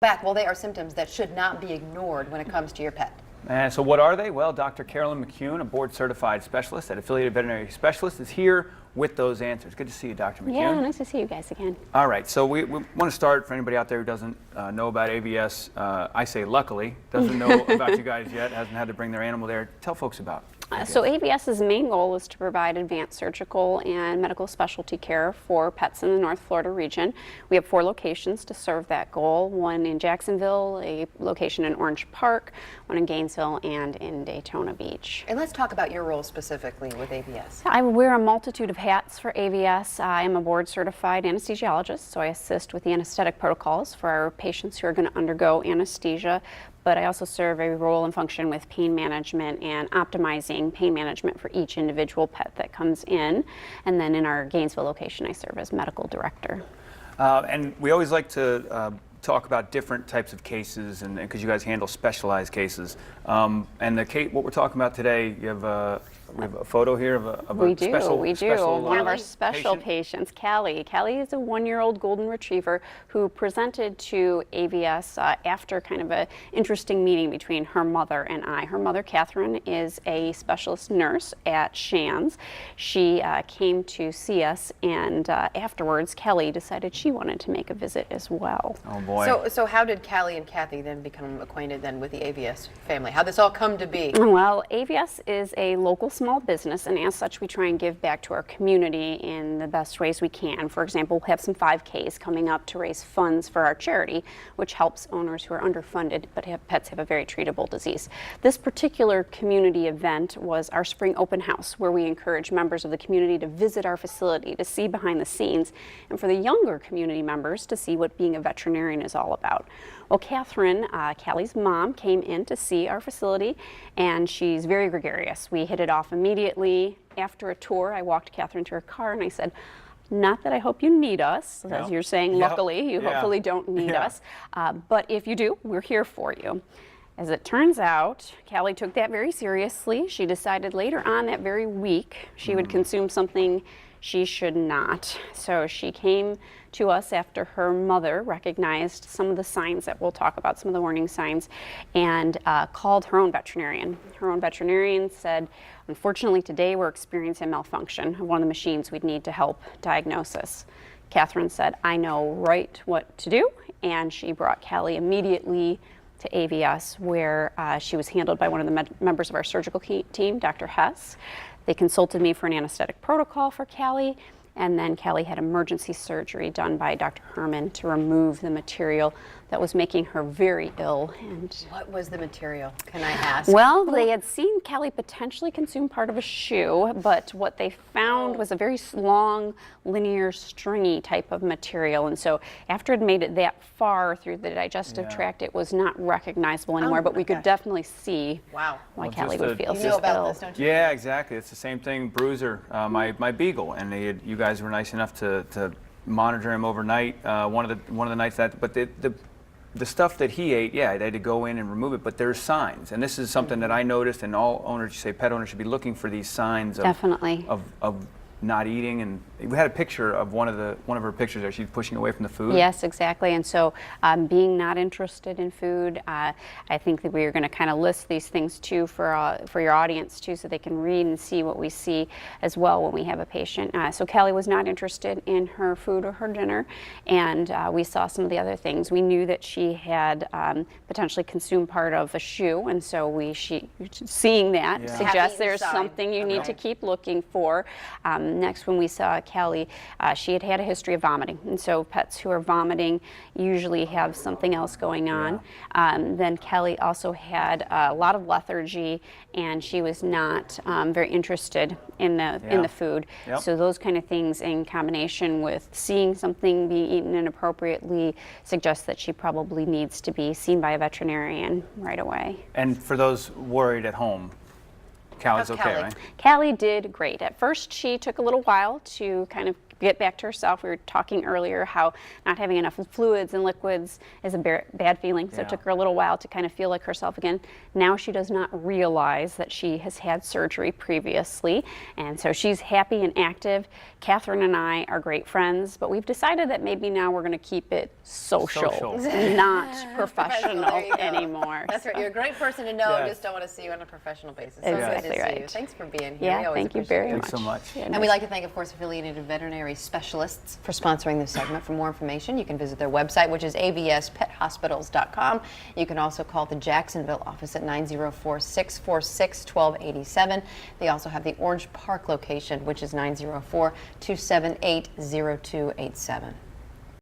Back, well, they are symptoms that should not be ignored when it comes to your pet. And so what are they? Well, Dr. Carolyn McKune, a board-certified specialist at Affiliated Veterinary Specialists, is here with those answers. Good to see you, Dr. McKune. Yeah, nice to see you guys again. All right, so we want to start, for anybody out there who doesn't know about AVS, I say luckily, doesn't know about you guys yet, hasn't had to bring their animal there. Tell folks about AVS. So AVS's main goal is to provide advanced surgical and medical specialty care for pets in the North Florida region. We have 4 locations to serve that goal, one in Jacksonville, a location in Orange Park, one in Gainesville, and in Daytona Beach. And let's talk about your role specifically with AVS. I wear a multitude of hats for AVS. I am a board-certified anesthesiologist, so I assist with the anesthetic protocols for our patients who are going to undergo anesthesia. But I also serve a role and function with pain management and optimizing pain management for each individual pet that comes in. And then in our Gainesville location, I serve as medical director. And we always like to talk about different types of cases, and because you guys handle specialized cases. And the case, what we're talking about today, you have we have a photo here of a special One of our special patients, Callie. Callie is a 1-year-old golden retriever who presented to AVS after kind of an interesting meeting between her mother and I. Her mother, Catherine, is a specialist nurse at Shands. She came to see us, and afterwards, Callie decided she wanted to make a visit as well. Oh boy. So how did Callie and Kathy then become acquainted then with the AVS family? How'd this all come to be? Well, AVS is a local small business, and as such we try and give back to our community in the best ways we can. For example, we'll have some 5Ks coming up to raise funds for our charity, which helps owners who are underfunded but pets have a very treatable disease. This particular community event was our spring open house, where we encourage members of the community to visit our facility, to see behind the scenes, and for the younger community members to see what being a veterinarian is all about. Well, Catherine, Callie's mom, came in to see our facility, and she's very gregarious. We hit it off immediately. After a tour, I walked Catherine to her car and I said, not that I hope you need us, as you're saying, luckily, you hopefully don't need us, but if you do, we're here for you. As it turns out, Callie took that very seriously. She decided later on that very week she would consume something she should not. So she came to us after her mother recognized some of the signs that we'll talk about, some of the warning signs, and called her own veterinarian. Her own veterinarian said, unfortunately today we're experiencing malfunction of one of the machines we'd need to help diagnosis. Catherine said, I know right what to do, and she brought Callie immediately to AVS, where she was handled by one of the members of our surgical team, Dr. Hess. They consulted me for an anesthetic protocol for Callie, and then Callie had emergency surgery done by Dr. Herman to remove the material that was making her very ill. And what was the material, can I ask? Well, they had seen Callie potentially consume part of a shoe, but what they found was a very long, linear, stringy type of material. And so after it made it that far through the digestive tract, it was not recognizable anymore, but we could definitely see why Callie would feel so about ill. this, don't you? Yeah, exactly. It's the same thing, Bruiser, my beagle, and you guys were nice enough to monitor him overnight. One of the nights but the stuff that he ate, they had to go in and remove it, but there's signs, and this is something that I noticed, and all owners, pet owners should be looking for these signs of not eating. And we had a picture of one of her pictures there. She's pushing away from the food. Yes, exactly. And so being not interested in food, I think that we are going to kind of list these things too for your audience too, so they can read and see what we see as well when we have a patient. So Callie was not interested in her food or her dinner, and we saw some of the other things. We knew that she had potentially consumed part of a shoe, and so seeing that suggests there's something you need to keep looking for. Next, when we saw Callie, she had had a history of vomiting, and so pets who are vomiting usually have something else going on. Then Callie also had a lot of lethargy, and she was not very interested in the food. So those kind of things, in combination with seeing something being eaten inappropriately, suggests that she probably needs to be seen by a veterinarian right away. And for those worried at home, Callie's okay, right? Callie did great. At first, she took a little while to kind of get back to herself. We were talking earlier how not having enough fluids and liquids is a bad feeling, so it took her a little while to kind of feel like herself again. Now she does not realize that she has had surgery previously, and so she's happy and active. Catherine and I are great friends, but we've decided that maybe now we're going to keep it social. Not professional There you go. anymore. That's right. You're a great person to know. Yes. Just don't want to see you on a professional basis. So Exactly good to see right. you. Thanks for being here. We Yeah, always thank you appreciate very it. much. Thanks so much. Yeah, And nice. we'd like to thank, of course, affiliated veterinary specialists for sponsoring this segment. For more information, you can visit their website, which is avspethospitals.com. You can also call the Jacksonville office at 904-646-1287. They also have the Orange Park location, which is 904-278-0287.